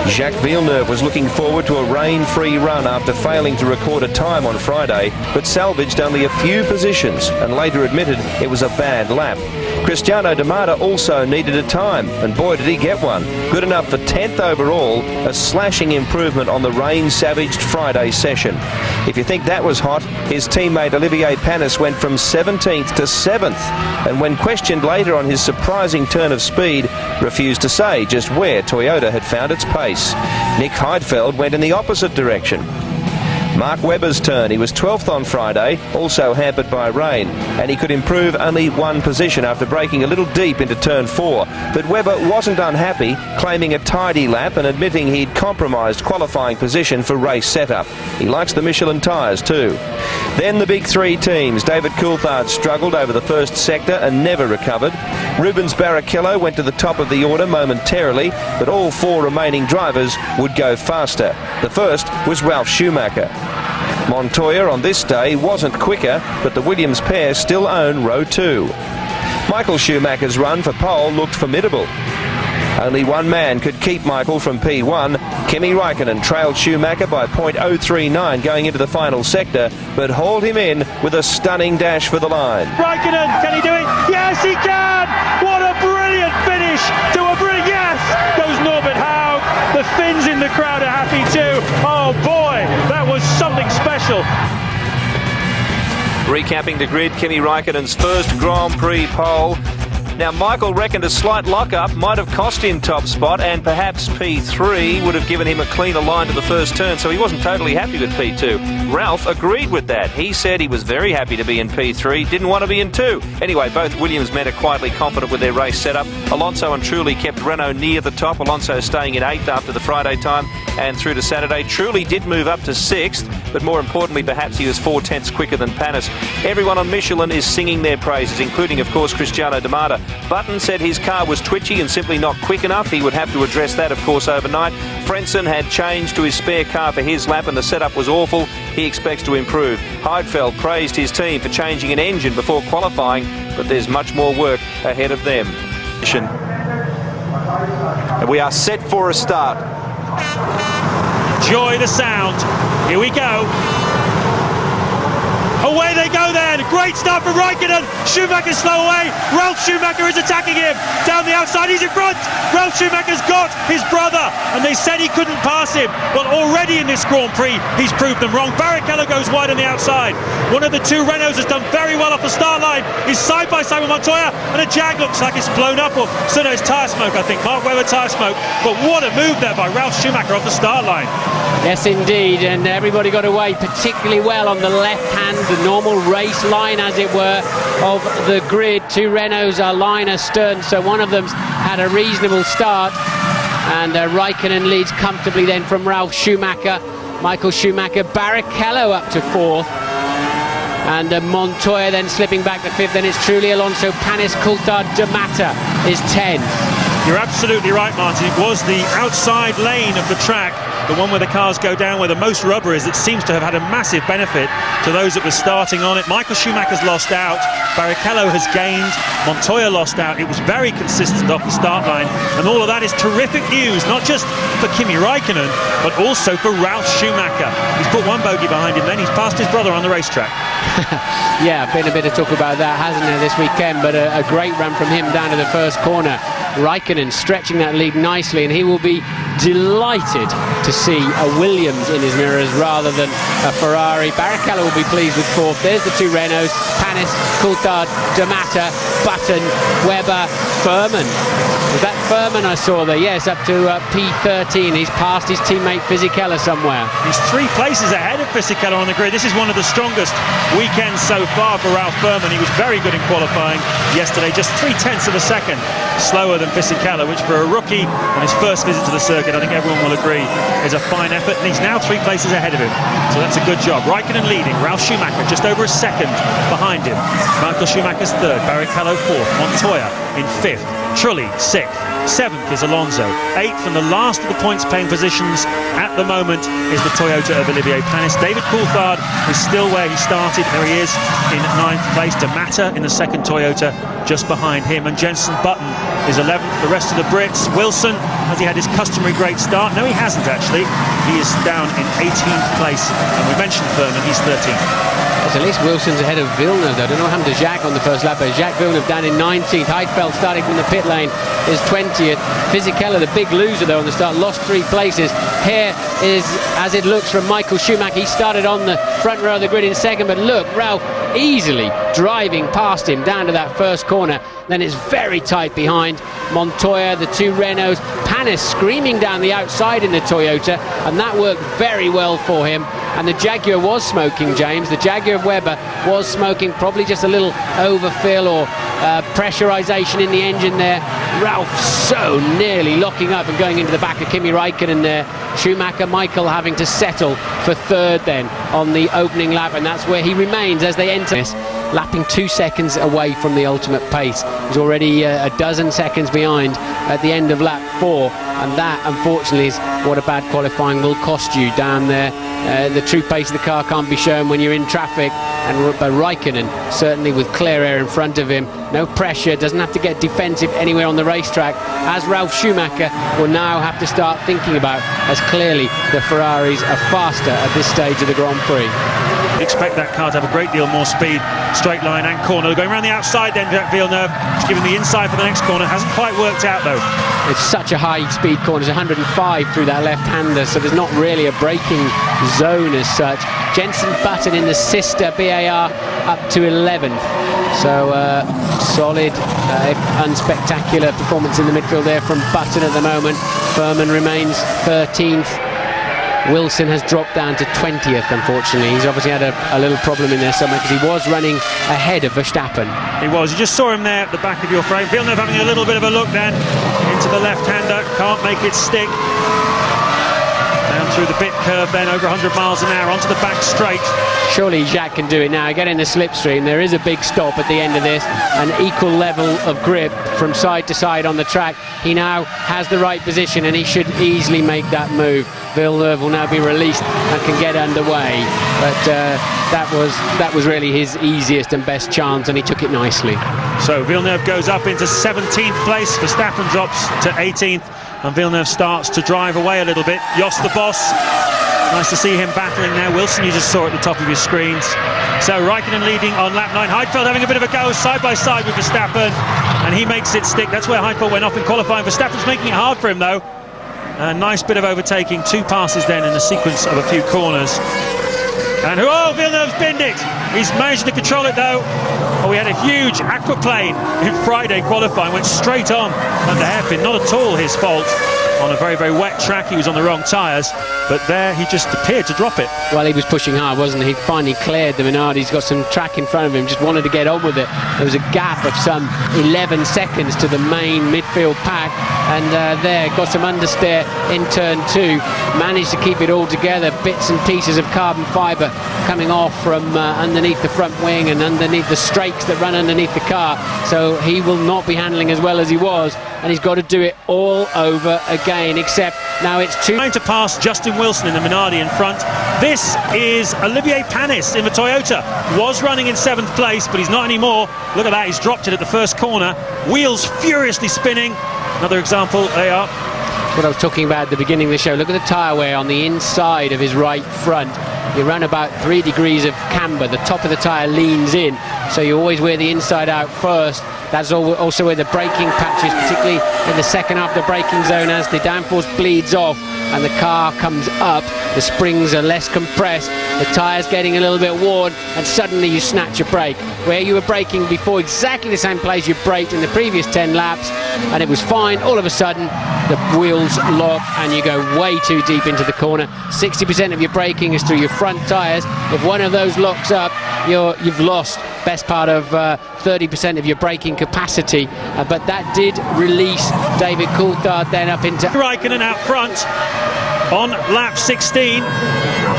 Jacques Villeneuve was looking forward to a rain-free run after failing to record a time on Friday, but salvaged only a few positions and later admitted it was a bad lap. Cristiano de Matta also needed a time, and boy did he get one. Good enough for 10th overall, a slashing improvement on the rain-savaged Friday session. If you think that was hot, his teammate Olivier Panis went from 17th to 7th, and when questioned later on his surprising turn of speed, refused to say just where Toyota had found its pace. Nick Heidfeld went in the opposite direction. Mark Webber's turn. He was 12th on Friday, also hampered by rain, and he could improve only one position after braking a little deep into turn 4. But Webber wasn't unhappy, claiming a tidy lap and admitting he'd compromised qualifying position for race setup. He likes the Michelin tyres too. Then the big three teams. David Coulthard struggled over the first sector and never recovered. Rubens Barrichello went to the top of the order momentarily, but all four remaining drivers would go faster. The first was Ralf Schumacher. Montoya on this day wasn't quicker, but the Williams pair still own row 2. Michael Schumacher's run for pole looked formidable. Only one man could keep Michael from P1. Kimi Räikkönen trailed Schumacher by .039 going into the final sector, but hauled him in with a stunning dash for the line. Räikkönen, can he do it? Yes, he can! What a brilliant finish to a brilliant... Yes! Goes Norbert Haug. The Finns in the crowd are happy too. Oh boy, that was something special. Recapping the grid, Kimi Räikkönen's first Grand Prix pole. Now, Michael reckoned a slight lock-up might have cost him top spot, and perhaps P3 would have given him a cleaner line to the first turn, so he wasn't totally happy with P2. Ralf agreed with that. He said he was very happy to be in P3, didn't want to be in 2. Anyway, both Williams men are quietly confident with their race setup. Alonso and Trulli kept Renault near the top, Alonso staying in 8th after the Friday time and through to Saturday. Trulli did move up to 6th, but more importantly, perhaps he was 4/10ths quicker than Panis. Everyone on Michelin is singing their praises, including, of course, Cristiano de Matta. Button said his car was twitchy and simply not quick enough. He would have to address that, of course, overnight. Frentzen had changed to his spare car for his lap and the setup was awful. He expects to improve. Heidfeld praised his team for changing an engine before qualifying, but there's much more work ahead of them. And we are set for a start. Enjoy the sound. Here we go. Away they go then. Great start from Räikkönen. Schumacher slow away. Ralf Schumacher is attacking him. Down the outside, he's in front. Ralf Schumacher's got his brother, and they said he couldn't pass him. But already in this Grand Prix, he's proved them wrong. Barrichello goes wide on the outside. One of the two Renaults has done very well off the start line. He's side by side with Montoya, and a Jag looks like it's blown up. Or so no, it's tyre smoke, I think. Mark Webber tyre smoke. But what a move there by Ralf Schumacher off the start line. Yes, indeed, and everybody got away particularly well on the left hand, the normal race line, as it were, of the grid. Two Renaults are line astern, so one of them's had a reasonable start, and Räikkönen leads comfortably then from Ralf Schumacher. Michael Schumacher, Barrichello up to 4th, and Montoya then slipping back to 5th. Then it's Trulli, Alonso, Panis, Coulthard, de Matta is 10th. You're absolutely right, Martin. It was the outside lane of the track, the one where the cars go down, where the most rubber is, that seems to have had a massive benefit to those that were starting on it. Michael Schumacher's lost out. Barrichello has gained. Montoya lost out. It was very consistent off the start line. And all of that is terrific news, not just for Kimi Räikkönen, but also for Ralf Schumacher. He's put one bogey behind him then. He's passed his brother on the racetrack. Yeah, been a bit of talk about that, hasn't there, this weekend? But a great run from him down to the first corner. Räikkönen stretching that lead nicely, and he will be delighted to see a Williams in his mirrors rather than a Ferrari. Barrichello will be pleased with 4th. There's the two Renaults, Panis, Coulthard, de Matta, Button, Webber, Furman. Was that Furman I saw there? Yes, up to P13. He's passed his teammate Fisichella somewhere. He's 3 places ahead of Fisichella on the grid. This is one of the strongest weekends so far for Ralf Furman. He was very good in qualifying yesterday, just 0.3 of a second slower than Fisichella, which for a rookie on his first visit to the circuit, I think everyone will agree, is a fine effort, and he's now 3 places ahead of him, so that's a good job. Räikkönen leading, Ralf Schumacher just over a second behind him. Michael Schumacher's 3rd, Barrichello 4th, Montoya in 5th. Trulli 6th, 7th is Alonso, 8th, and the last of the points-paying positions at the moment is the Toyota of Olivier Panis. David Coulthard is still where he started. There he is in 9th place. To Matta in the second Toyota just behind him, and Jenson Button is 11th. The rest of the Brits, Wilson, has he had his customary great start? No, he hasn't actually. He is down in 18th place, and we mentioned Fernando, he's 13th. At least Wilson's ahead of Villeneuve. I don't know what happened to Jacques on the first lap, but Jacques Villeneuve down in 19th. Heidfeld starting from the pit lane is 20th. Fisichella, the big loser though on the start, lost 3 places. Here is, as it looks, from Michael Schumacher. He started on the front row of the grid in second, but look, Ralf easily driving past him down to that first corner. Then it's very tight behind. Montoya, the 2 Renaults, Panis screaming down the outside in the Toyota, and that worked very well for him. And the Jaguar was smoking, James. The Jaguar of Weber was smoking, probably just a little overfill or pressurization in the engine there. Ralf so nearly locking up and going into the back of Kimi Räikkönen there. Schumacher, Michael having to settle for 3rd then on the opening lap, and that's where he remains as they enter this, lapping 2 seconds away from the ultimate pace. He's already a dozen seconds behind at the end of lap 4, and that unfortunately is what a bad qualifying will cost you down there. The true pace of the car can't be shown when you're in traffic, and Räikkönen certainly with clear air in front of him, no pressure, doesn't have to get defensive anywhere on the racetrack, as Ralf Schumacher will now have to start thinking about, as clearly the Ferraris are faster at this stage of the Grand Prix. Expect that car to have a great deal more speed, straight line and corner. Going around the outside then, Jacques Villeneuve, just giving the inside for the next corner. Hasn't quite worked out though. It's such a high speed corner, it's 105 through that left-hander, so there's not really a braking zone as such. Jenson Button in the sister BAR up to 11th. So solid, if unspectacular performance in the midfield there from Button at the moment. Furman remains 13th. Wilson has dropped down to 20th, unfortunately. He's obviously had a little problem in there somewhere, because he was running ahead of Verstappen. He was. You just saw him there at the back of your frame. Villeneuve having a little bit of a look then into the left-hander. Can't make it stick. Down through the bit curve then, over 100 miles an hour, onto the back straight. Surely Jacques can do it now. Get in the slipstream. There is a big stop at the end of this. An equal level of grip from side to side on the track. He now has the right position, and he should easily make that move. Villeneuve will now be released and can get underway. But that was really his easiest and best chance, and he took it nicely. So Villeneuve goes up into 17th place. Verstappen drops to 18th, and Villeneuve starts to drive away a little bit. Jos the boss. Nice to see him battling now. Wilson, you just saw at the top of your screens. So Räikkönen leading on lap 9. Heidfeld having a bit of a go side by side with Verstappen, and he makes it stick. That's where Heidfeld went off in qualifying. Verstappen's making it hard for him though. A nice bit of overtaking. 2 passes then in a sequence of a few corners. And Villeneuve's binned it. He's managed to control it though. Oh, we had a huge aquaplane in Friday qualifying. Went straight on under hairpin. Not at all his fault. On a very, very wet track, he was on the wrong tyres, but there he just appeared to drop it. Well, he was pushing hard, wasn't he? He finally cleared the Minardi. He's got some track in front of him, just wanted to get on with it. There was a gap of some 11 seconds to the main midfield pack, and there, got some understeer in turn 2. Managed to keep it all together, bits and pieces of carbon fibre coming off from underneath the front wing and underneath the strakes that run underneath the car. So he will not be handling as well as he was, and he's got to do it all over again, except now it's trying to pass Justin Wilson in the Minardi in front. This is Olivier Panis in the Toyota. Was running in 7th place, but he's not anymore. Look at that, he's dropped it at the first corner. Wheels furiously spinning. Another example, they are. What I was talking about at the beginning of the show. Look at the tyre wear on the inside of his right front. You run about 3 degrees of camber. The top of the tyre leans in, so you always wear the inside out first. That's also where the braking patches, particularly in the second half of the braking zone, as the downforce bleeds off and the car comes up, the springs are less compressed, the tyre's getting a little bit worn, and suddenly you snatch a brake. Where you were braking before, exactly the same place you braked in the previous 10 laps, and it was fine. All of a sudden, the wheels lock and you go way too deep into the corner. 60% of your braking is through your front tyres. If one of those locks up, you've lost best part of 30% of your braking capacity, but that did release David Coulthard then up into Räikkönen out front on lap 16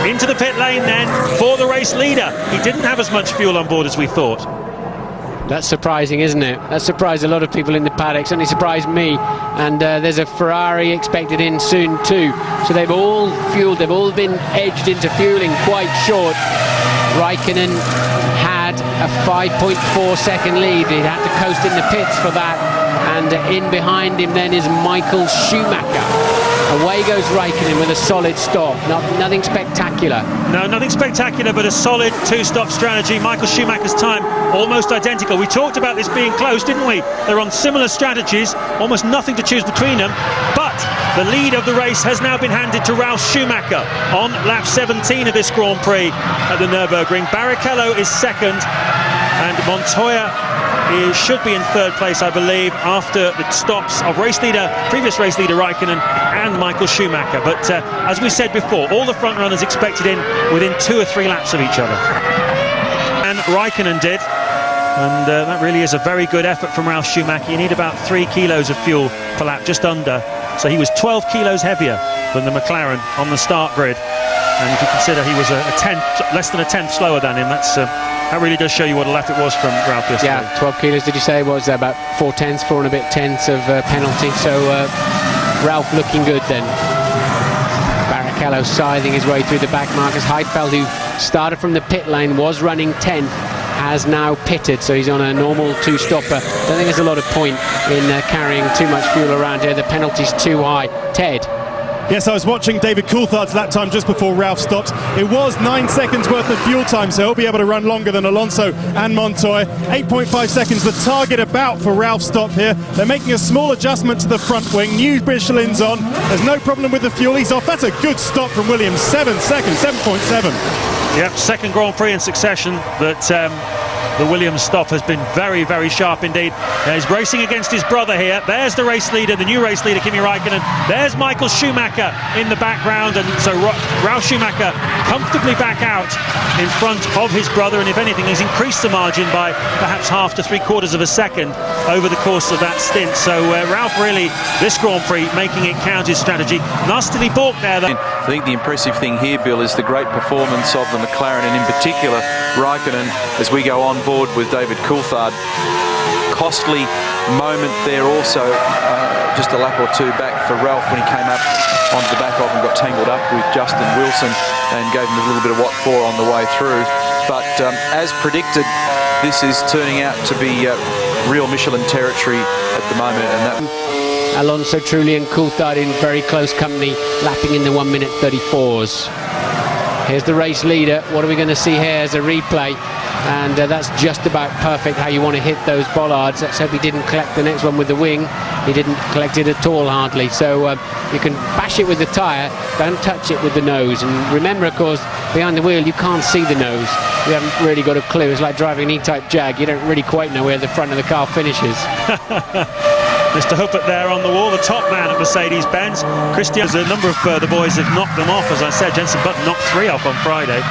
into the pit lane then for the race leader. He didn't have as much fuel on board as we thought. That's surprising, isn't it? That surprised a lot of people in the paddock, certainly surprised me. And there's a Ferrari expected in soon too. So they've all fueled, they've all been edged into fueling quite short. Räikkönen had a 5.4 second lead. He had to coast in the pits for that. And in behind him then is Michael Schumacher. Away goes Räikkönen with a solid stop. Nothing spectacular. No, nothing spectacular, but a solid two-stop strategy. Michael Schumacher's time almost identical. We talked about this being close, didn't we? They're on similar strategies, almost nothing to choose between them. But the lead of the race has now been handed to Ralf Schumacher on lap 17 of this Grand Prix at the Nürburgring. Barrichello is second, and Montoya should be in third place, I believe, after the stops of previous race leader Räikkönen and Michael Schumacher. But as we said before, all the front runners expected in within 2 or 3 laps of each other. And Räikkönen did. And that really is a very good effort from Ralf Schumacher. You need about 3 kilos of fuel per lap, just under. So he was 12 kilos heavier than the McLaren on the start grid. And if you consider he was less than a tenth slower than him, that really does show you what a lap it was from Ralf yesterday. Yeah, 12 kilos, did you say? What was that, about 4 and a bit tenths of penalty? So Ralf looking good then. Barrichello scything his way through the back markers. Heidfeld, who started from the pit lane, was running 10th, has now pitted, so he's on a normal 2-stopper. Don't think there's a lot of point in carrying too much fuel around here. The penalty's too high. Ted? Yes, I was watching David Coulthard's lap time just before Ralf stopped. It was 9 seconds worth of fuel time, so he'll be able to run longer than Alonso and Montoya. 8.5 seconds, the target about for Ralf's stop here. They're making a small adjustment to the front wing. New Michelin's on. There's no problem with the fuel. He's off. That's a good stop from Williams. 7 seconds, 7.7. Yep, second Grand Prix in succession that the Williams stop has been very, very sharp indeed. He's racing against his brother here. There's the race leader, the new race leader, Kimi Räikkönen. There's Michael Schumacher in the background, and so Ralf Schumacher comfortably back out in front of his brother, and if anything, he's increased the margin by perhaps half to 3/4 of a second over the course of that stint. So Ralf really, this Grand Prix, making it count his strategy. Nastily balked there, though. I think the impressive thing here, Bill, is the great performance of the McLaren, and in particular Räikkönen, as we go on board with David Coulthard. Costly moment there also, just a lap or 2 back for Ralf when he came up onto the back of and got tangled up with Justin Wilson and gave him a little bit of what for on the way through. But as predicted, this is turning out to be real Michelin territory at the moment, and that Alonso, Trulli and Coulthard in very close company, lapping in the 1:34s. Here's the race leader. What are we going to see here as a replay? And that's just about perfect how you want to hit those bollards. Let's hope he didn't collect the next one with the wing. He didn't collect it at all, hardly. So you can bash it with the tyre, don't touch it with the nose. And remember, of course, behind the wheel you can't see the nose. You haven't really got a clue. It's like driving an E-Type Jag. You don't really quite know where the front of the car finishes. Mr. Huppert there on the wall, the top man at Mercedes-Benz. Cristiano, a number of the boys have knocked them off, as I said. Jenson Button knocked 3 off on Friday,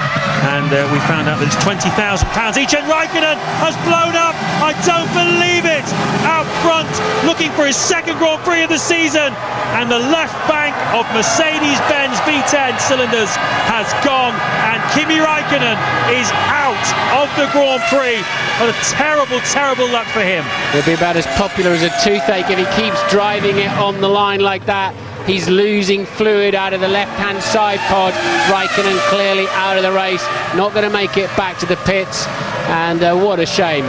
and we found out that it's £20,000 each, and Räikkönen has blown up. I don't believe it. Out front, looking for his second Grand Prix of the season, and the left bank of Mercedes-Benz V10 cylinders has gone, and Kimi Räikkönen is out of the Grand Prix. What a terrible, terrible luck for him. He'll be about as popular as a toothache if he keeps driving it on the line like that. He's losing fluid out of the left-hand side pod. Räikkönen clearly out of the race, not going to make it back to the pits, and what a shame.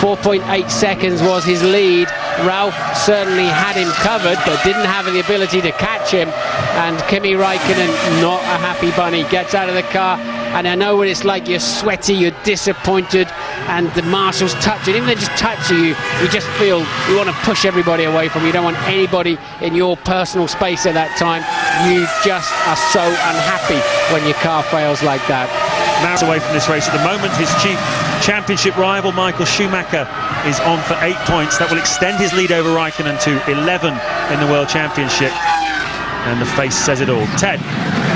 4.8 seconds was his lead. Ralf certainly had him covered, but didn't have the ability to catch him, and Kimi Räikkönen, not a happy bunny, gets out of the car. And I know what it's like. You're sweaty, you're disappointed, and the marshals touch it. Even if they just touch you, you just feel you want to push everybody away from you. You don't want anybody in your personal space at that time. You just are so unhappy when your car fails like that. Now away from this race at the moment, his chief championship rival Michael Schumacher is on for 8 points. That will extend his lead over Räikkönen to 11 in the World Championship. And the face says it all. Ted.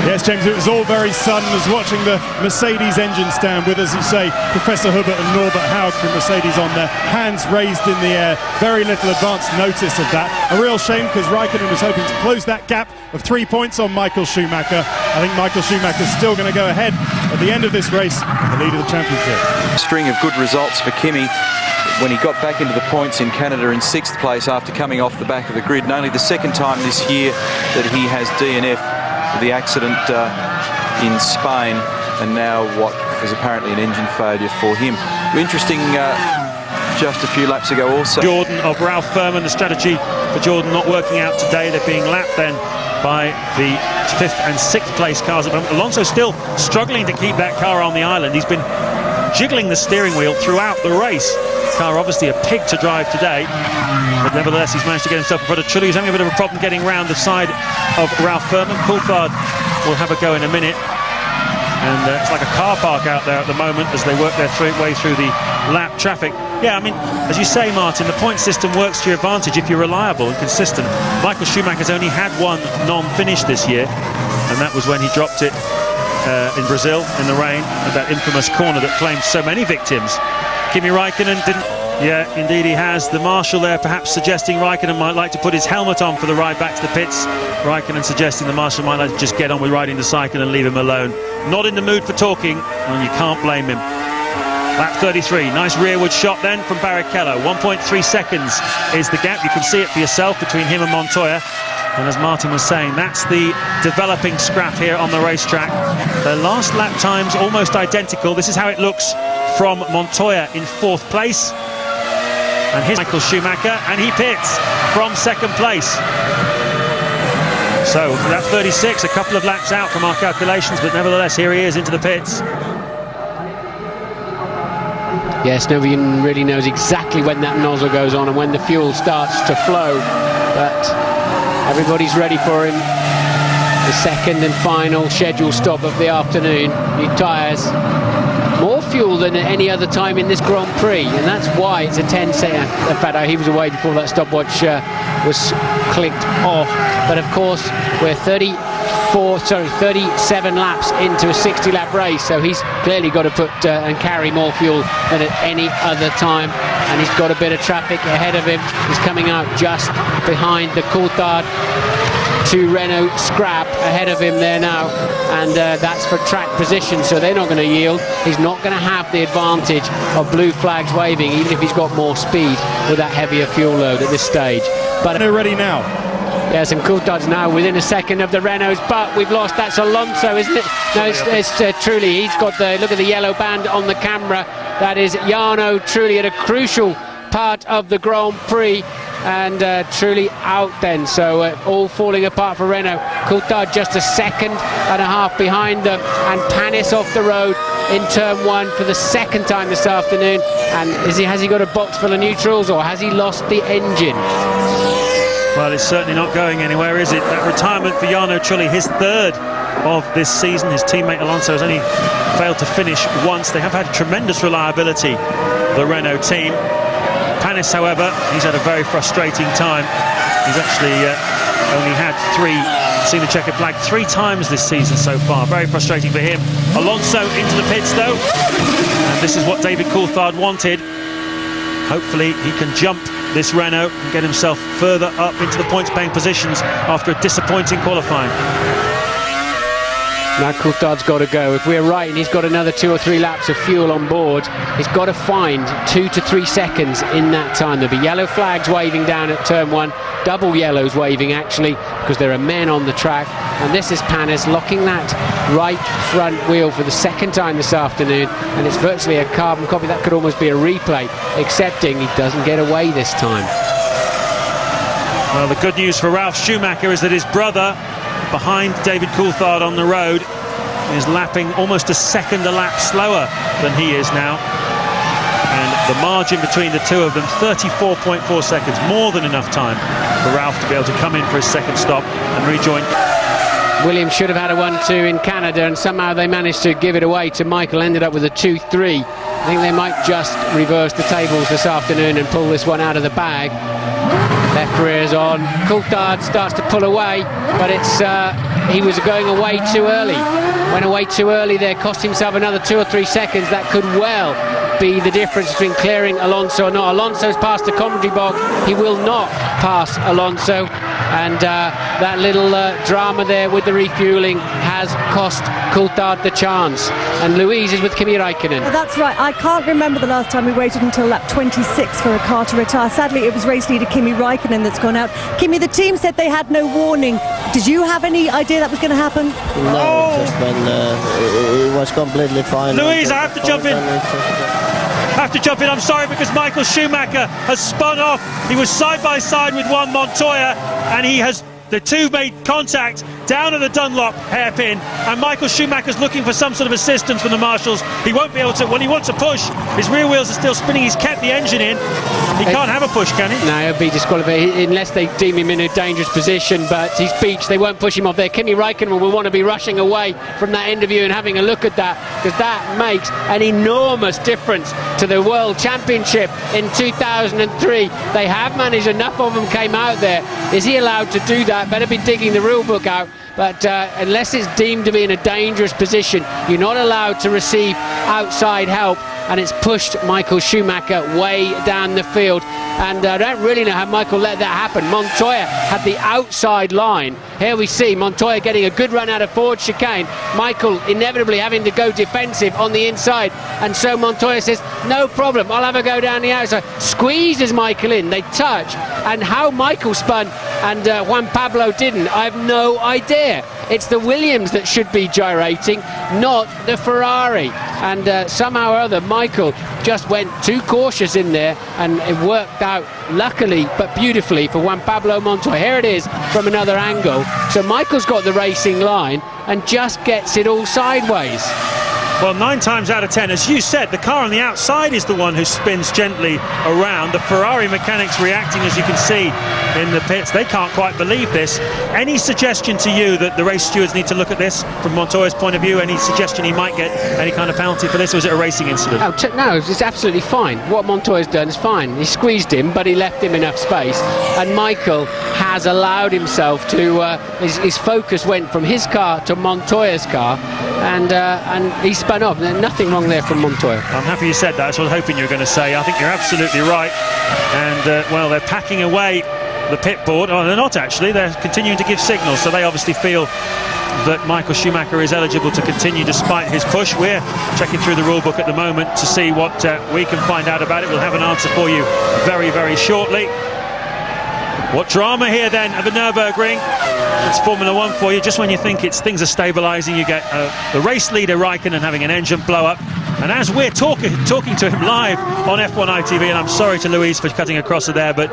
Yes, James, it was all very sudden. I was watching the Mercedes engine stand with, as you say, Professor Hubert and Norbert Haug from Mercedes on their hands raised in the air. Very little advance notice of that. A real shame, because Räikkönen was hoping to close that gap of 3 points on Michael Schumacher. I think Michael Schumacher's still going to go ahead at the end of this race, the lead of the championship. A string of good results for Kimi when he got back into the points in Canada in 6th place after coming off the back of the grid. And only the second time this year that he has DNF. The accident in Spain, and now what is apparently an engine failure for him. Interesting, just a few laps ago also. Jordan of Ralf Furman, the strategy for Jordan not working out today. They're being lapped then by the 5th and 6th place cars. Alonso still struggling to keep that car on the island. He's been jiggling the steering wheel throughout the race. Car obviously a pig to drive today, but nevertheless he's managed to get himself in front of Trulli. He's having a bit of a problem getting round the side of Ralf Furman. Coulthard will have a go in a minute, and it's like a car park out there at the moment as they work their way through the lap traffic. Yeah, I mean, as you say, Martin, the point system works to your advantage if you're reliable and consistent. Michael Schumacher's only had one non-finish this year, and that was when he dropped it in Brazil in the rain at that infamous corner that claimed so many victims. Kimi Räikkönen didn't. Yeah, indeed he has. The marshal there perhaps suggesting Räikkönen might like to put his helmet on for the ride back to the pits. Räikkönen suggesting the marshal might like to just get on with riding the cycle and leave him alone. Not in the mood for talking, and you can't blame him. Lap 33, nice rearward shot then from Barrichello. 1.3 seconds is the gap. You can see it for yourself between him and Montoya. And as Martin was saying, that's the developing scrap here on the racetrack. Their last lap times almost identical. This is how it looks from Montoya in 4th place. And here's Michael Schumacher, and he pits from 2nd place. So lap 36, a couple of laps out from our calculations, but nevertheless here he is into the pits. Yes, nobody really knows exactly when that nozzle goes on and when the fuel starts to flow, but everybody's ready for him. The second and final scheduled stop of the afternoon. New tyres, more fuel than at any other time in this Grand Prix, and that's why it's a 10-second. In fact, he was away before that stopwatch was clicked off. But of course, we're 37 laps into a 60-lap race, so he's clearly got to put and carry more fuel than at any other time. And he's got a bit of traffic ahead of him. He's coming out just behind the Coulthard 2 Renault scrap ahead of him there now, and that's for track position, so they're not going to yield. He's not going to have the advantage of blue flags waving, even if he's got more speed with that heavier fuel load at this stage. But they're ready now. Yes, and Coulthard's now within a second of the Renaults, but we've lost. That's Alonso, isn't it? No, it's Trulli. He's got the look at the yellow band on the camera. That is Jarno Trulli at a crucial part of the Grand Prix. And Trulli out then, so all falling apart for Renault. Coulthard just a 1.5 seconds behind them, and Panis off the road in turn 1 for the 2nd time this afternoon. And has he got a box full of neutrals, or has he lost the engine? Well, it's certainly not going anywhere, is it? That retirement for Jarno Trulli, his 3rd of this season. His teammate Alonso has only failed to finish once. They have had tremendous reliability, the Renault team. Panis, however, he's had a very frustrating time. He's actually only had seen the checkered flag 3 times this season so far. Very frustrating for him. Alonso into the pits though, and this is what David Coulthard wanted. Hopefully he can jump this Renault and get himself further up into the points-paying positions after a disappointing qualifying. Now Coulthard's got to go. If we're right and he's got another 2 or 3 laps of fuel on board, he's got to find 2 to 3 seconds in that time. There'll be yellow flags waving down at turn 1, double yellows waving actually, because there are men on the track. And this is Panis locking that right front wheel for the 2nd time this afternoon, and it's virtually a carbon copy. That could almost be a replay, excepting he doesn't get away this time. Well, the good news for Ralf Schumacher is that his brother, behind David Coulthard on the road, is lapping almost a second a lap slower than he is now, and the margin between the two of them, 34.4 seconds, more than enough time for Ralf to be able to come in for his second stop and rejoin. Williams should have had a 1-2 in Canada, and somehow they managed to give it away to Michael. Ended up with a 2-3. I think they might just reverse the tables this afternoon and pull this one out of the bag. Left Rears on. Coulthard starts to pull away, but it's he was going away too early. Went away too early there, cost himself another 2 or 3 seconds. That could well be the difference between clearing Alonso or not. Alonso's past the commentary box. He will not pass Alonso, and that little drama there with the refueling has cost Coulthard the chance. And Louise is with Kimi Räikkönen. Well, that's right. I can't remember the last time we waited until lap 26 for a car to retire. Sadly, it was race leader Kimi Räikkönen that's gone out. Kimi, the team said they had no warning. Did you have any idea that was going to happen? No, just when it was completely fine. Louise, I have to jump in. I'm sorry, because Michael Schumacher has spun off. He was side by side with Juan Montoya, and the two made contact down at the Dunlop hairpin, and Michael Schumacher's looking for some sort of assistance from the marshals. He won't be able to. When he wants to push, his rear wheels are still spinning. He's kept the engine in. He can't have a push, can he? No, he'll be disqualified unless they deem him in a dangerous position, but he's beached. They won't push him off there. Kimi Räikkönen will want to be rushing away from that interview and having a look at that, because that makes an enormous difference to the World Championship in 2003. They have managed, enough of them came out there. Is he allowed to do that? Better be digging the rule book out. But unless it's deemed to be in a dangerous position, you're not allowed to receive outside help, and it's pushed Michael Schumacher way down the field. And I don't really know how Michael let that happen. Montoya had the outside line. Here we see Montoya getting a good run out of forward chicane. Michael inevitably having to go defensive on the inside, and so Montoya says, no problem, I'll have a go down the outside. Squeezes Michael in, they touch, and how Michael spun and Juan Pablo didn't, I have no idea. It's the Williams that should be gyrating, not the Ferrari. And somehow or other, Michael just went too cautious in there, and it worked out, luckily but beautifully, for Juan Pablo Montoya. Here it is from another angle. So Michael's got the racing line and just gets it all sideways. Well, 9 times out of 10, as you said, the car on the outside is the one who spins gently around. The Ferrari mechanics reacting, as you can see in the pits. They can't quite believe this. Any suggestion to you that the race stewards need to look at this from Montoya's point of view? Any suggestion he might get any kind of penalty for this, or is it a racing incident? No, it's absolutely fine. What Montoya's done is fine. He squeezed him, but he left him enough space. And Michael has allowed himself to, his focus went from his car to Montoya's car, and he spun off. There's nothing wrong there from Montoya. I'm happy you said that. That's what I was hoping you were going to say. I think you're absolutely right. And, well, they're packing away the pit board. Oh, they're not actually. They're continuing to give signals. So they obviously feel that Michael Schumacher is eligible to continue despite his push. We're checking through the rule book at the moment to see what we can find out about it. We'll have an answer for you very, very shortly. What drama here then at the Nürburgring. It's Formula One for you. Just when you think things are stabilising, you get the race leader Räikkönen having an engine blow up. And as we're talking to him live on F1 ITV, and I'm sorry to Louise for cutting across her there, but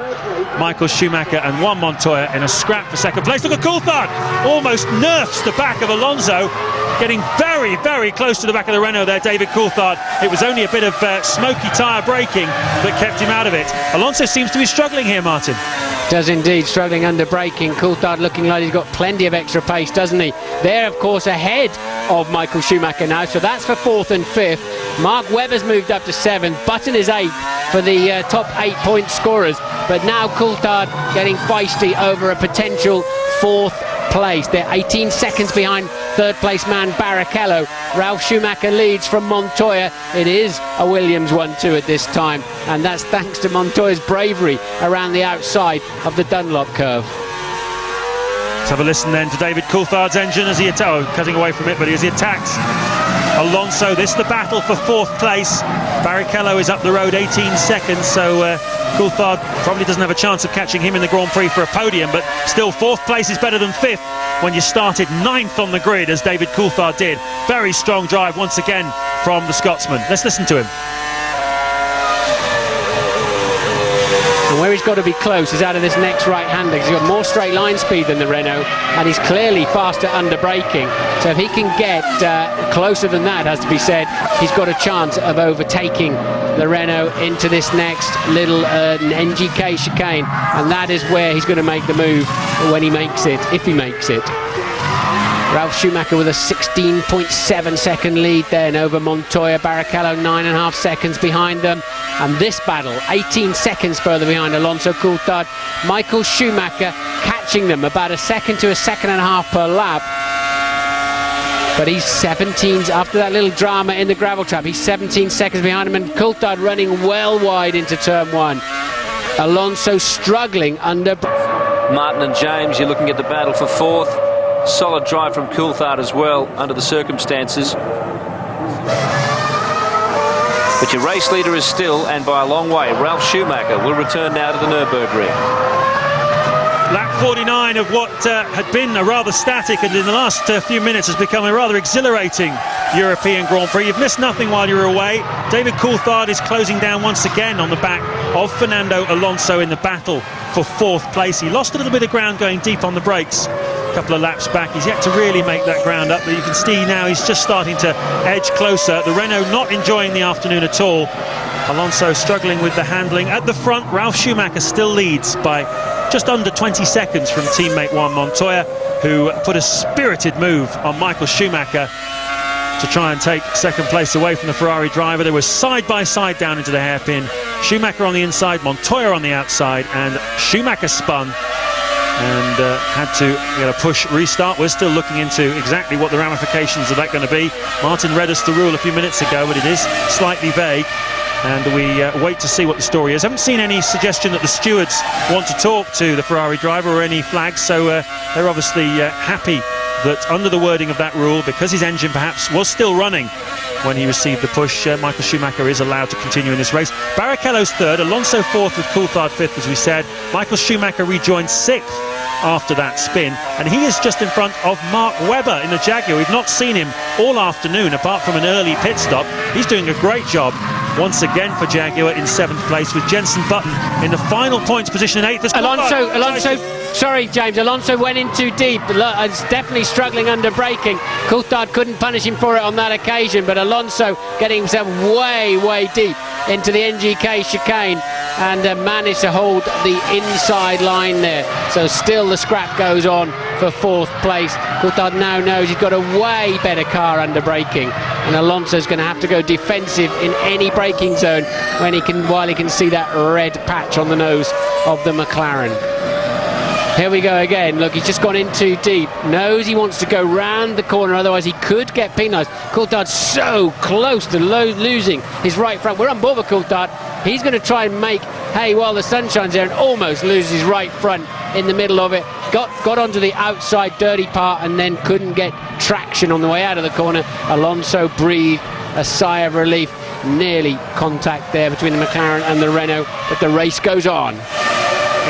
Michael Schumacher and Juan Montoya in a scrap for second place. Look at Coulthard, almost nerfs the back of Alonso, getting very, very close to the back of the Renault there, David Coulthard. It was only a bit of smoky tyre braking that kept him out of it. Alonso seems to be struggling here, Martin. Does indeed, struggling under braking. Coulthard looking like he's got plenty of extra pace, doesn't he? They're, of course, ahead of Michael Schumacher now, so that's for 4th and 5th. Mark Webber's moved up to 7th. Button is 8th for the top 8-point scorers. But now Coulthard getting feisty over a potential 4th place. They're 18 seconds behind 3rd place man Barrichello. Ralf Schumacher leads from Montoya. It is a Williams 1-2 at this time, and that's thanks to Montoya's bravery around the outside of the Dunlop curve. Let's have a listen then to David Coulthard's engine as he cutting away from it, but as he attacks Alonso. This is the battle for 4th place. Barrichello is up the road 18 seconds, so Coulthard probably doesn't have a chance of catching him in the Grand Prix for a podium, but still 4th place is better than 5th when you started 9th on the grid, as David Coulthard did. Very strong drive once again from the Scotsman. Let's listen to him. And where he's got to be close is out of this next right-hander, because he's got more straight line speed than the Renault, and he's clearly faster under braking. So if he can get closer than that, has to be said, he's got a chance of overtaking the Renault into this next little NGK chicane, and that is where he's going to make the move when he makes it, if he makes it. Ralf Schumacher with a 16.7 second lead then over Montoya. Barrichello 9.5 seconds behind them. And this battle, 18 seconds further behind Alonso, Coulthard. Michael Schumacher catching them about a second to a second and a half per lap. But he's 17, after that little drama in the gravel trap, he's 17 seconds behind him, and Coulthard running well wide into turn one. Alonso struggling under... Martin and James, you're looking at the battle for fourth. Solid drive from Coulthard as well, under the circumstances. But your race leader is still, and by a long way, Ralf Schumacher will return now to the Nürburgring. Lap 49 of what had been a rather static and in the last few minutes has become a rather exhilarating European Grand Prix. You've missed nothing while you're away. David Coulthard is closing down once again on the back of Fernando Alonso in the battle for fourth place. He lost a little bit of ground going deep on the brakes a couple of laps back. He's yet to really make that ground up, but you can see now he's just starting to edge closer. The Renault not enjoying the afternoon at all. Alonso struggling with the handling. At the front, Ralf Schumacher still leads by just under 20 seconds from teammate Juan Montoya, who put a spirited move on Michael Schumacher to try and take second place away from the Ferrari driver. They were side by side down into the hairpin. Schumacher on the inside, Montoya on the outside, and Schumacher spun and had to get a push restart. We're still looking into exactly what the ramifications of that going to be. Martin read us the rule a few minutes ago, but it is slightly vague, and we wait to see what the story is. I haven't seen any suggestion that the stewards want to talk to the Ferrari driver or any flags, so they're obviously happy that under the wording of that rule, because his engine perhaps was still running when he received the push, Michael Schumacher is allowed to continue in this race. Barrichello's third, Alonso fourth with Coulthard fifth, as we said. Michael Schumacher rejoined sixth after that spin, and he is just in front of Mark Webber in the Jaguar. We've not seen him all afternoon apart from an early pit stop. He's doing a great job once again for Jaguar in seventh place, with Jenson Button in the final points position in eighth. Alonso, sorry James, Alonso went in too deep. It's definitely struggling under braking. Coulthard couldn't punish him for it on that occasion, but Alonso getting himself way deep into the NGK chicane and managed to hold the inside line there. So still the scrap goes on for fourth place. Coulthard now knows he's got a way better car under braking, and Alonso's going to have to go defensive in any braking zone while he can see that red patch on the nose of the McLaren. Here we go again. Look, he's just gone in too deep. Knows he wants to go round the corner, otherwise he could get penalised. Coulthard's so close to losing his right front. We're on board with Coulthard. He's going to try and make hay while the sun shines there, and almost loses his right front in the middle of it. Got onto the outside dirty part and then couldn't get traction on the way out of the corner. Alonso breathed a sigh of relief. Nearly contact there between the McLaren and the Renault, but the race goes on.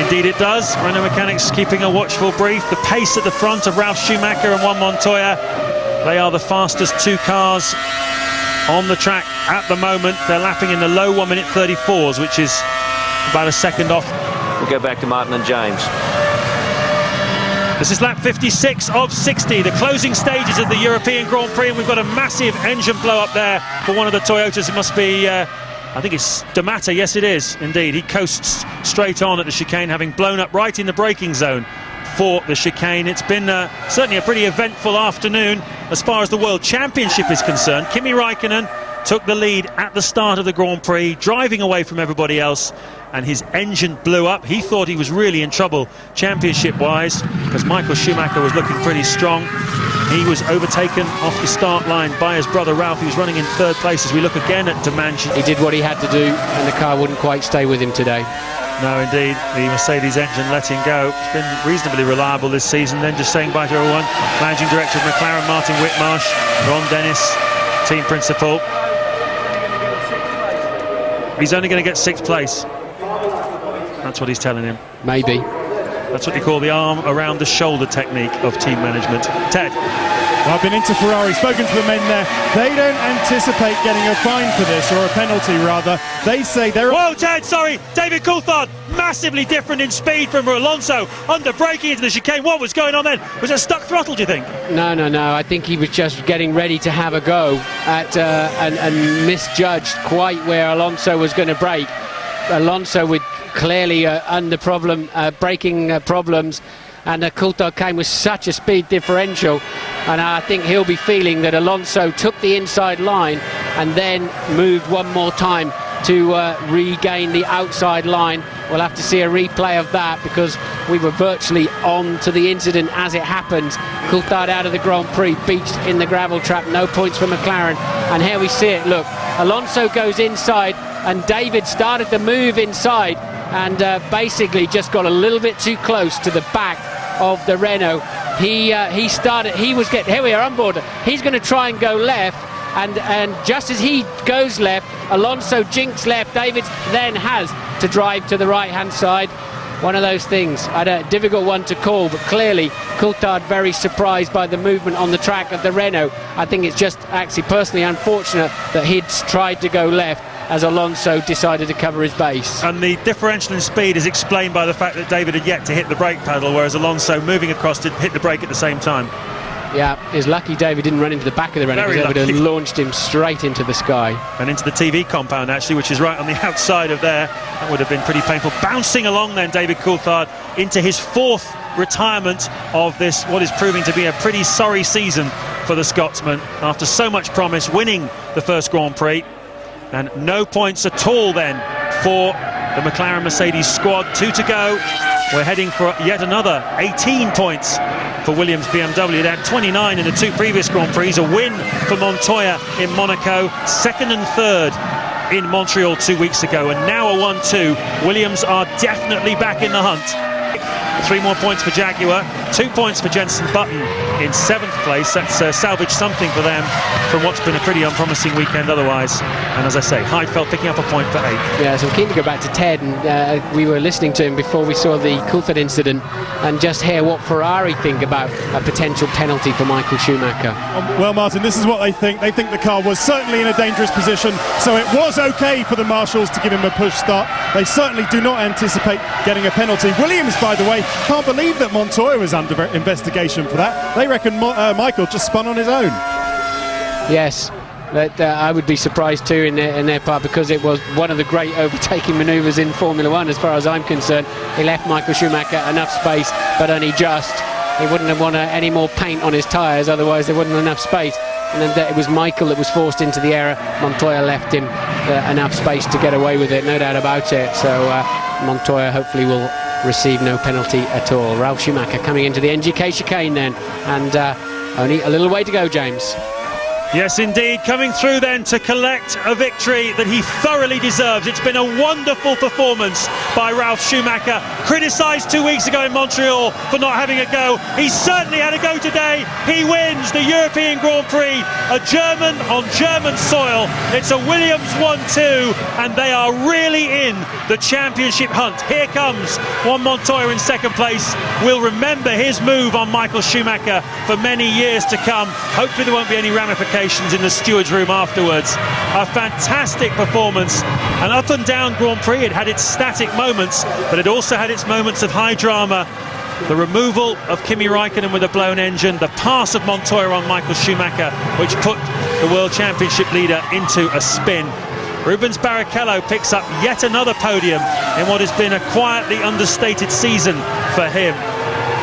Indeed it does. Renault mechanics keeping a watchful brief. The pace at the front of Ralf Schumacher and Juan Montoya. They are the fastest two cars on the track at the moment. They're lapping in the low 1 minute 34s, which is about a second off. We'll go back to Martin and James. This is lap 56 of 60, the closing stages of the European Grand Prix, and we've got a massive engine blow up there for one of the Toyotas. It must be, I think it's Matta. Yes, it is, indeed. He coasts straight on at the chicane, having blown up right in the braking zone for the chicane. It's been certainly a pretty eventful afternoon as far as the World Championship is concerned. Kimi Räikkönen took the lead at the start of the Grand Prix, driving away from everybody else, and his engine blew up. He thought he was really in trouble championship-wise, because Michael Schumacher was looking pretty strong. He was overtaken off the start line by his brother Ralf. He was running in third place as we look again at Dimanche. He did what he had to do, and the car wouldn't quite stay with him today. No, indeed. The Mercedes engine let him go. It's been reasonably reliable this season. Then just saying bye to everyone. Managing Director of McLaren, Martin Whitmarsh, Ron Dennis, team principal. He's only going to get sixth place. That's what he's telling him. Maybe. That's what you call the arm around the shoulder technique of team management. Ted. Well, I've been into Ferrari, spoken to the men there. They don't anticipate getting a fine for this, or a penalty rather. They say they're... Whoa, Ted, sorry. David Coulthard, massively different in speed from Alonso, under braking into the chicane. What was going on then? Was it stuck throttle, do you think? No. I think he was just getting ready to have a go at and misjudged quite where Alonso was going to brake. Alonso with clearly under braking problems, and Coulthard came with such a speed differential, and I think he'll be feeling that Alonso took the inside line and then moved one more time to regain the outside line. We'll have to see a replay of that, because we were virtually on to the incident as it happened. Coulthard out of the Grand Prix, beached in the gravel trap, no points for McLaren, and here we see it. Look, Alonso goes inside, and David started the move inside, and basically just got a little bit too close to the back of the Renault. Here we are on board. He's going to try and go left, and just as he goes left, Alonso jinks left. David then has to drive to the right hand side. One of those things, a difficult one to call, but clearly Coulthard very surprised by the movement on the track of the Renault. I think it's just actually personally unfortunate that he'd tried to go left as Alonso decided to cover his base. And the differential in speed is explained by the fact that David had yet to hit the brake pedal, whereas Alonso, moving across, did hit the brake at the same time. Yeah, it's lucky David didn't run into the back of the Renault, because it would have launched him straight into the sky. And into the TV compound, actually, which is right on the outside of there. That would have been pretty painful. Bouncing along then, David Coulthard, into his 4th retirement of this, what is proving to be a pretty sorry season for the Scotsman. After so much promise, winning the first Grand Prix. And no points at all then for the McLaren-Mercedes squad. 2 to go. We're heading for yet another 18 points for Williams-BMW. They had 29 in the 2 previous Grand Prix. A win for Montoya in Monaco, 2nd and 3rd in Montreal 2 weeks ago, and now a 1-2. Williams are definitely back in the hunt. 3 more points for Jaguar, 2 points for Jenson Button in 7th place. That's salvaged something for them from what's been a pretty unpromising weekend otherwise. And as I say, Heidfeld picking up a point for 8th. Yeah, so I'm keen to go back to Ted, and we were listening to him before we saw the Coulthard incident, and just hear what Ferrari think about a potential penalty for Michael Schumacher. Well, Martin, this is what they think. They think the car was certainly in a dangerous position, so it was okay for the marshals to give him a push start. They certainly do not anticipate getting a penalty. Williams, by the way, can't believe that Montoya was under investigation for that. They reckon Michael just spun on his own. Yes, but I would be surprised too in their part, because it was one of the great overtaking manoeuvres in Formula One as far as I'm concerned. He left Michael Schumacher enough space, but only just. He wouldn't have wanted any more paint on his tyres, otherwise there wasn't enough space. And then it was Michael that was forced into the error. Montoya left him enough space to get away with it, no doubt about it. So Montoya hopefully will receive no penalty at all. Ralf Schumacher coming into the NGK chicane then, and only a little way to go, James. Yes, indeed, coming through then to collect a victory that he thoroughly deserves. It's been a wonderful performance by Ralf Schumacher, criticised 2 weeks ago in Montreal for not having a go. He certainly had a go today. He wins the European Grand Prix, a German on German soil. It's a Williams 1-2, and they are really in the championship hunt. Here comes Juan Montoya in 2nd place. We'll remember his move on Michael Schumacher for many years to come. Hopefully there won't be any ramifications in the steward's room afterwards. A fantastic performance, an up and down Grand Prix. It had its static moments, but it also had its moments of high drama. The removal of Kimi Räikkönen with a blown engine, the pass of Montoya on Michael Schumacher, which put the World Championship leader into a spin. Rubens Barrichello picks up yet another podium in what has been a quietly understated season for him.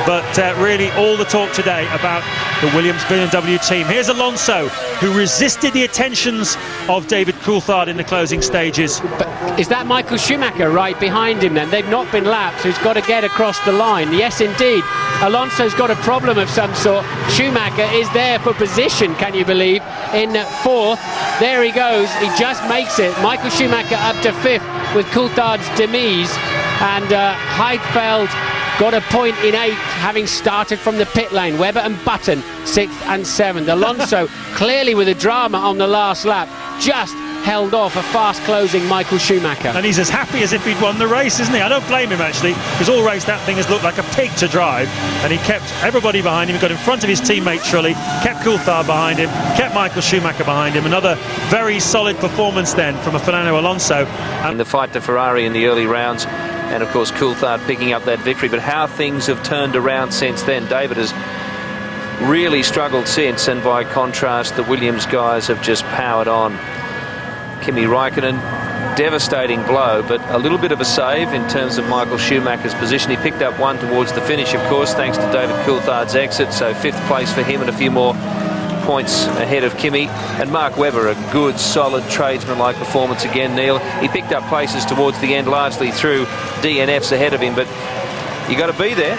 But really all the talk today about the Williams-BMW team. Here's Alonso, who resisted the attentions of David Coulthard in the closing stages. But is that Michael Schumacher right behind him then? They've not been lapped, so he's got to get across the line. Yes, indeed. Alonso's got a problem of some sort. Schumacher is there for position, can you believe, in 4th. There he goes. He just makes it. Michael Schumacher up to 5th with Coulthard's demise. And Heidfeld got a point in 8th, having started from the pit lane. Webber and Button 6th and 7th. Alonso clearly with a drama on the last lap, just held off a fast closing Michael Schumacher. And he's as happy as if he'd won the race, isn't he? I don't blame him actually, because all race that thing has looked like a pig to drive, and he kept everybody behind him. He got in front of his teammate Trulli, kept Coulthard behind him, kept Michael Schumacher behind him. Another very solid performance then from a Fernando Alonso. In the fight to Ferrari in the early rounds, and of course Coulthard picking up that victory. But how things have turned around since then. David has really struggled since, and by contrast the Williams guys have just powered on. Kimi Räikkönen devastating blow, but a little bit of a save in terms of Michael Schumacher's position. He picked up one towards the finish, of course, thanks to David Coulthard's exit, so 5th place for him and a few more points ahead of Kimi. And Mark Webber, a good, solid, tradesman-like performance again, Neil. He picked up places towards the end, largely through DNFs ahead of him, but you got to be there.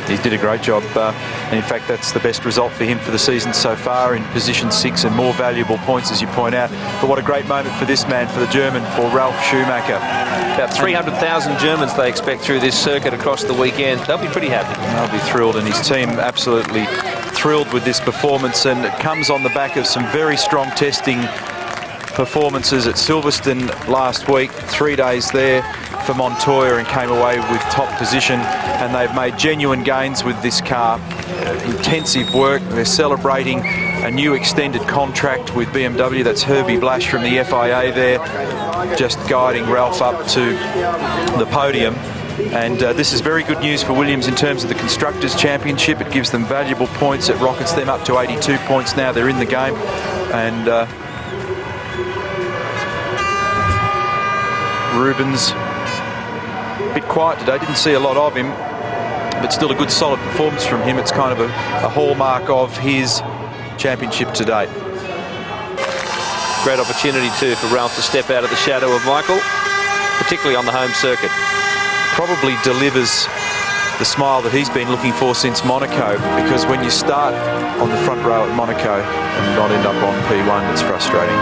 He did a great job, and in fact that's the best result for him for the season so far, in position 6 and more valuable points, as you point out. But what a great moment for this man, for the German, for Ralf Schumacher. About 300,000 Germans they expect through this circuit across the weekend. They'll be pretty happy. They'll be thrilled, and his team absolutely thrilled with this performance, and it comes on the back of some very strong testing performances at Silverstone last week. 3 days there for Montoya and came away with top position, and they've made genuine gains with this car. Intensive work. They're celebrating a new extended contract with BMW. That's Herbie Blash from the FIA there, just guiding Ralf up to the podium. And this is very good news for Williams in terms of the Constructors' Championship. It gives them valuable points. It rockets them up to 82 points now. They're in the game. And Rubens, a bit quiet today, didn't see a lot of him, but still a good solid performance from him. It's kind of a hallmark of his championship to date. Great opportunity too for Ralf to step out of the shadow of Michael, particularly on the home circuit. Probably delivers the smile that he's been looking for since Monaco, because when you start on the front row at Monaco and not end up on P1, it's frustrating.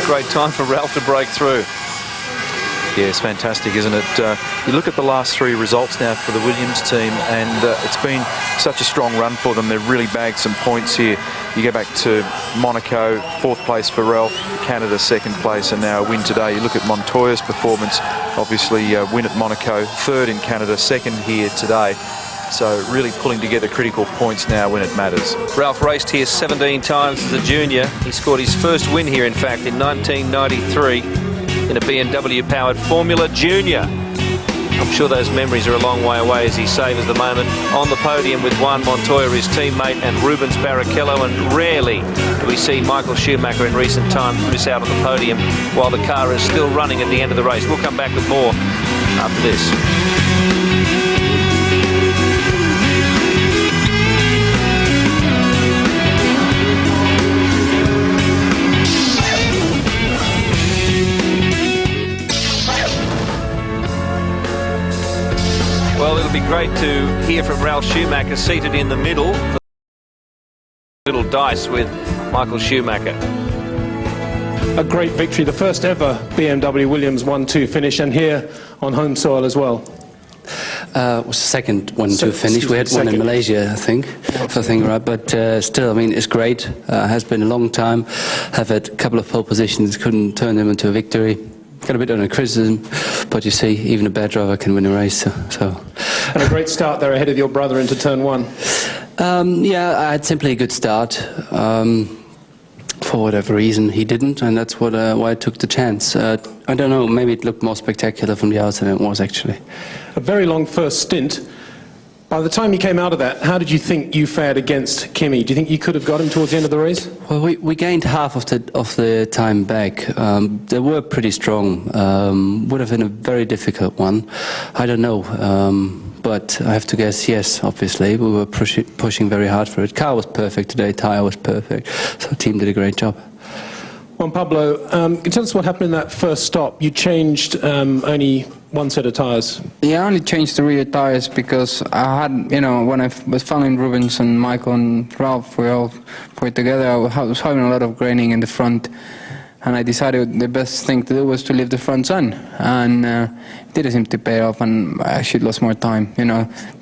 Great time for Ralf to break through. Yeah, it's fantastic, isn't it? You look at the last 3 results now for the Williams team, and it's been such a strong run for them. They've really bagged some points here. You go back to Monaco, 4th place for Ralf, Canada 2nd place, and now a win today. You look at Montoya's performance, obviously win at Monaco, 3rd in Canada, 2nd here today. So really pulling together critical points now when it matters. Ralf raced here 17 times as a junior. He scored his first win here, in fact, in 1993 in a BMW-powered Formula Junior. I'm sure those memories are a long way away as he savours the moment on the podium with Juan Montoya, his teammate, and Rubens Barrichello. And rarely do we see Michael Schumacher in recent times miss out on the podium while the car is still running at the end of the race. We'll come back with more after this. Well, it'll be great to hear from Ralf Schumacher seated in the middle. Little dice with Michael Schumacher. A great victory, the first ever BMW Williams 1-2 finish, and here on home soil as well. It was the second 1-2 finish. We had one in Malaysia, I think, if I think right. But still, I mean, it's great. Has been a long time. Have had a couple of pole positions, couldn't turn them into a victory. Got a bit under criticism, but you see, even a bad driver can win a race. So. And a great start there ahead of your brother into turn 1. Yeah, I had simply a good start. For whatever reason, he didn't, and that's why I took the chance. I don't know, maybe it looked more spectacular from the outside than it was actually. A very long first stint. By the time you came out of that, how did you think you fared against Kimi? Do you think you could have got him towards the end of the race? Well, we gained half of the time back. They were pretty strong. Would have been a very difficult one. I don't know. But I have to guess yes, obviously. We were pushing very hard for it. Car was perfect today, tyre was perfect. So the team did a great job. Juan Pablo, can you tell us what happened in that first stop? You changed only one set of tyres. Yeah, I only changed the rear tyres because I had, when I was following Rubens and Michael and Ralf, we all put it together, I was having a lot of graining in the front. And I decided the best thing to do was to leave the fronts on, and it didn't seem to pay off, and I actually lost more time.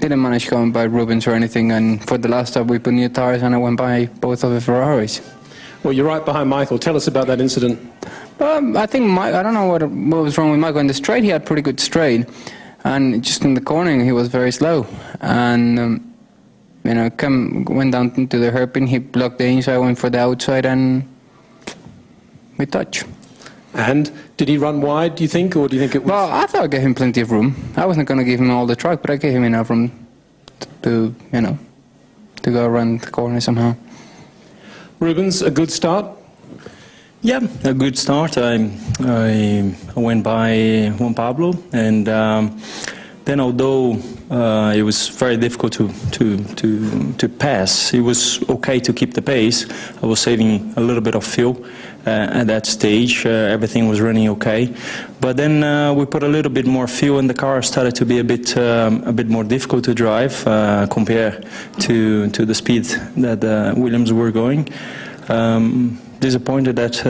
Didn't manage going by Rubens or anything, and for the last stop we put new tyres, and I went by both of the Ferraris. Well, you're right behind Michael. Tell us about that incident. I think I don't know what was wrong with Michael. In the straight, he had pretty good straight, and just in the cornering, he was very slow, and went down into the hairpin. He blocked the inside, went for the outside, and we touch. And did he run wide, do you think, or do you think it was... Well, I thought I gave him plenty of room. I wasn't going to give him all the track, but I gave him enough room to go around the corner somehow. Rubens, a good start? Yeah, a good start. I went by Juan Pablo, and then although it was very difficult to pass, it was okay to keep the pace. I was saving a little bit of fuel at that stage. Everything was running okay, but then we put a little bit more fuel, and the car started to be a bit more difficult to drive compared to the speed that Williams were going. Disappointed that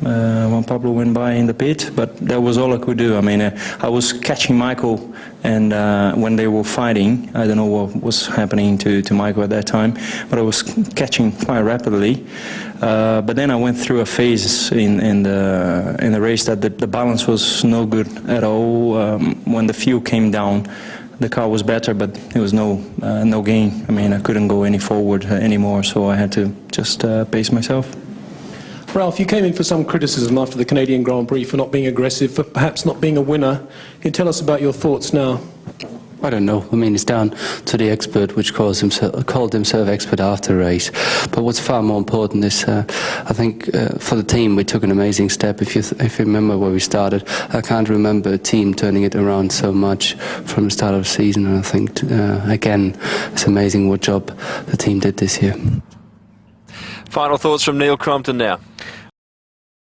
Juan Pablo went by in the pit, but that was all I could do. I mean, I was catching Michael, and when they were fighting, I don't know what was happening to Michael at that time, but I was catching quite rapidly. But then I went through a phase in the race that the balance was no good at all. When the fuel came down, the car was better, but it was no gain. I mean, I couldn't go any forward anymore, so I had to just pace myself. Ralf, you came in for some criticism after the Canadian Grand Prix for not being aggressive, for perhaps not being a winner. Can you tell us about your thoughts now? I don't know. I mean, it's down to the expert, which called himself expert after the race. But what's far more important is, I think, for the team, we took an amazing step. If you remember where we started, I can't remember a team turning it around so much from the start of the season. And I think, again, it's amazing what job the team did this year. Final thoughts from Neil Crompton now.